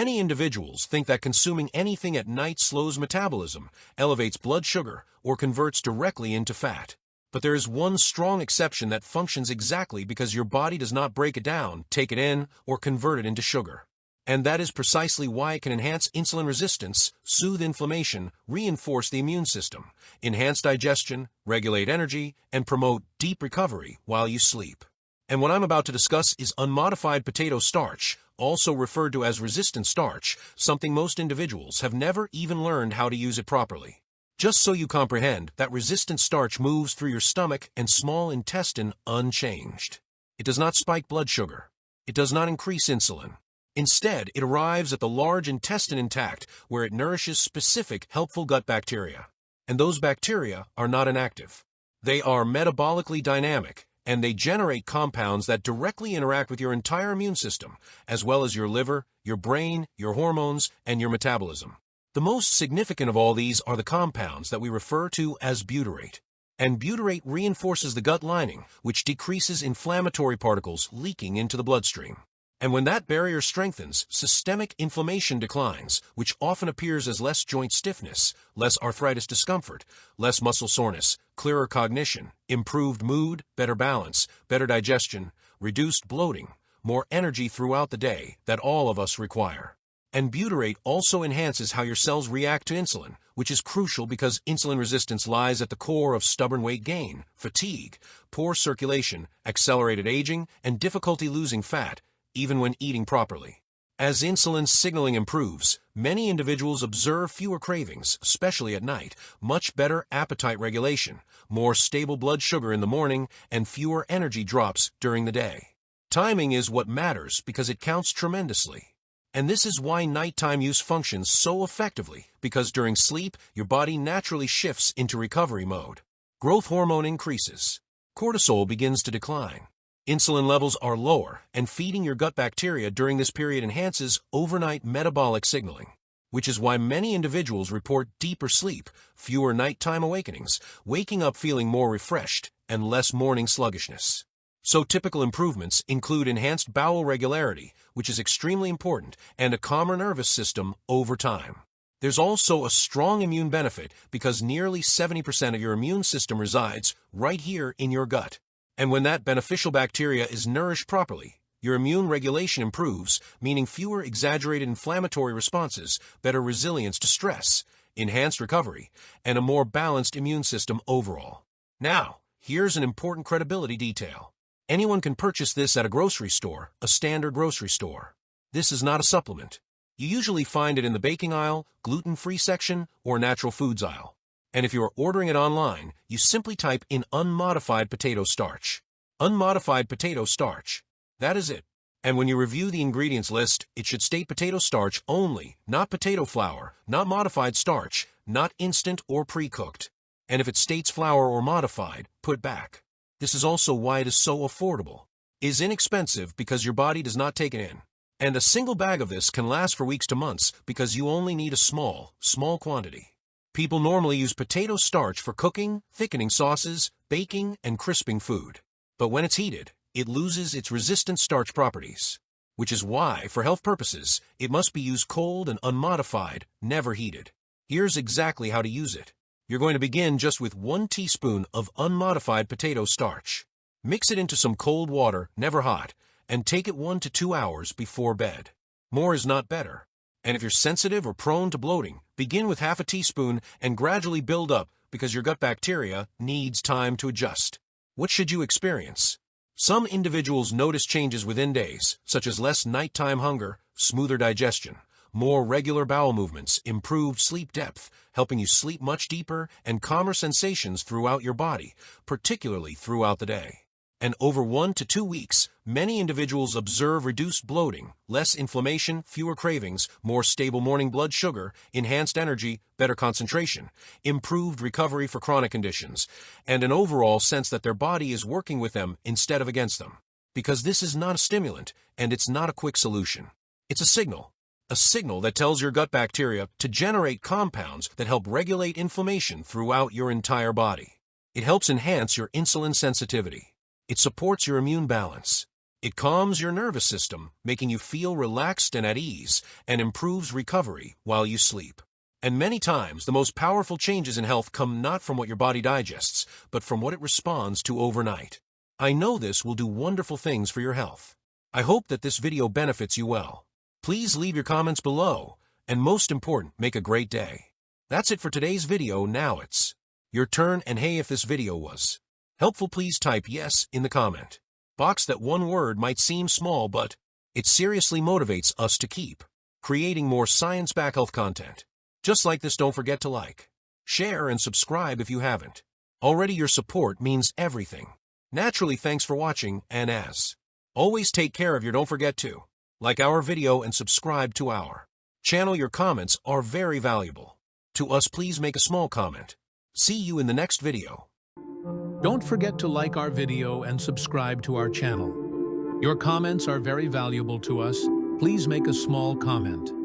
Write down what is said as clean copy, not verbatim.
Many individuals think that consuming anything at night slows metabolism, elevates blood sugar, or converts directly into fat. But there is one strong exception that functions exactly because your body does not break it down, take it in, or convert it into sugar. And that is precisely why it can enhance insulin resistance, soothe inflammation, reinforce the immune system, enhance digestion, regulate energy, and promote deep recovery while you sleep. And what I'm about to discuss is unmodified potato starch, also referred to as resistant starch, something most individuals have never even learned how to use it properly. Just so you comprehend, that resistant starch moves through your stomach and small intestine unchanged. It does not spike blood sugar. It does not increase insulin. Instead, it arrives at the large intestine intact, where it nourishes specific helpful gut bacteria. And those bacteria are not inactive. They are metabolically dynamic, and they generate compounds that directly interact with your entire immune system, as well as your liver, your brain, your hormones, and your metabolism. The most significant of all these are the compounds that we refer to as butyrate. And butyrate reinforces the gut lining, which decreases inflammatory particles leaking into the bloodstream. And when that barrier strengthens, systemic inflammation declines, which often appears as less joint stiffness, less arthritis discomfort, less muscle soreness, clearer cognition, improved mood, better balance, better digestion, reduced bloating, more energy throughout the day that all of us require. And butyrate also enhances how your cells react to insulin, which is crucial because insulin resistance lies at the core of stubborn weight gain, fatigue, poor circulation, accelerated aging, and difficulty losing fat, even when eating properly. As insulin signaling improves, many individuals observe fewer cravings, especially at night, much better appetite regulation, more stable blood sugar in the morning, and fewer energy drops during the day. Timing is what matters because it counts tremendously. And this is why nighttime use functions so effectively, because during sleep, your body naturally shifts into recovery mode. Growth hormone increases. Cortisol begins to decline. Insulin levels are lower, and feeding your gut bacteria during this period enhances overnight metabolic signaling, which is why many individuals report deeper sleep, fewer nighttime awakenings, waking up feeling more refreshed, and less morning sluggishness. So typical improvements include enhanced bowel regularity, which is extremely important, and a calmer nervous system over time. There's also a strong immune benefit because nearly 70% of your immune system resides right here in your gut. And when that beneficial bacteria is nourished properly, your immune regulation improves, meaning fewer exaggerated inflammatory responses, better resilience to stress, enhanced recovery, and a more balanced immune system overall. Now, here's an important credibility detail. Anyone can purchase this at a grocery store, a standard grocery store. This is not a supplement. You usually find it in the baking aisle, gluten-free section, or natural foods aisle. And if you are ordering it online, you simply type in unmodified potato starch. Unmodified potato starch. That is it. And when you review the ingredients list, it should state potato starch only, not potato flour, not modified starch, not instant or pre-cooked. And if it states flour or modified, put back. This is also why it is so affordable. It is inexpensive because your body does not take it in. And a single bag of this can last for weeks to months because you only need a small quantity. People normally use potato starch for cooking, thickening sauces, baking, and crisping food. But when it's heated, it loses its resistant starch properties. Which is why, for health purposes, it must be used cold and unmodified, never heated. Here's exactly how to use it. You're going to begin just with 1 teaspoon of unmodified potato starch. Mix it into some cold water, never hot, and take it 1 to 2 hours before bed. More is not better. And if you're sensitive or prone to bloating, begin with half a teaspoon and gradually build up because your gut bacteria needs time to adjust. What should you experience? Some individuals notice changes within days, such as less nighttime hunger, smoother digestion, more regular bowel movements, improved sleep depth, helping you sleep much deeper, and calmer sensations throughout your body, particularly throughout the day. And over 1 to 2 weeks, many individuals observe reduced bloating, less inflammation, fewer cravings, more stable morning blood sugar, enhanced energy, better concentration, improved recovery for chronic conditions, and an overall sense that their body is working with them instead of against them. Because this is not a stimulant, and it's not a quick solution. It's a signal that tells your gut bacteria to generate compounds that help regulate inflammation throughout your entire body. It helps enhance your insulin sensitivity. It supports your immune balance. It calms your nervous system, making you feel relaxed and at ease, and improves recovery while you sleep. And many times, the most powerful changes in health come not from what your body digests, but from what it responds to overnight. I know this will do wonderful things for your health. I hope that this video benefits you well. Please leave your comments below, and most important, make a great day. That's it for today's video. Now it's your turn, and hey, if this video was helpful, please type yes in the comment box. That one word might seem small, but it seriously motivates us to keep creating more science-backed health content. Just like this, don't forget to like, share, and subscribe if you haven't already. Your support means everything. Naturally, thanks for watching, and as always, take care of your. Don't forget to like our video and subscribe to our channel. Your comments are very valuable to us. Please make a small comment. See you in the next video. Don't forget to like our video and subscribe to our channel. Your comments are very valuable to us. Please make a small comment.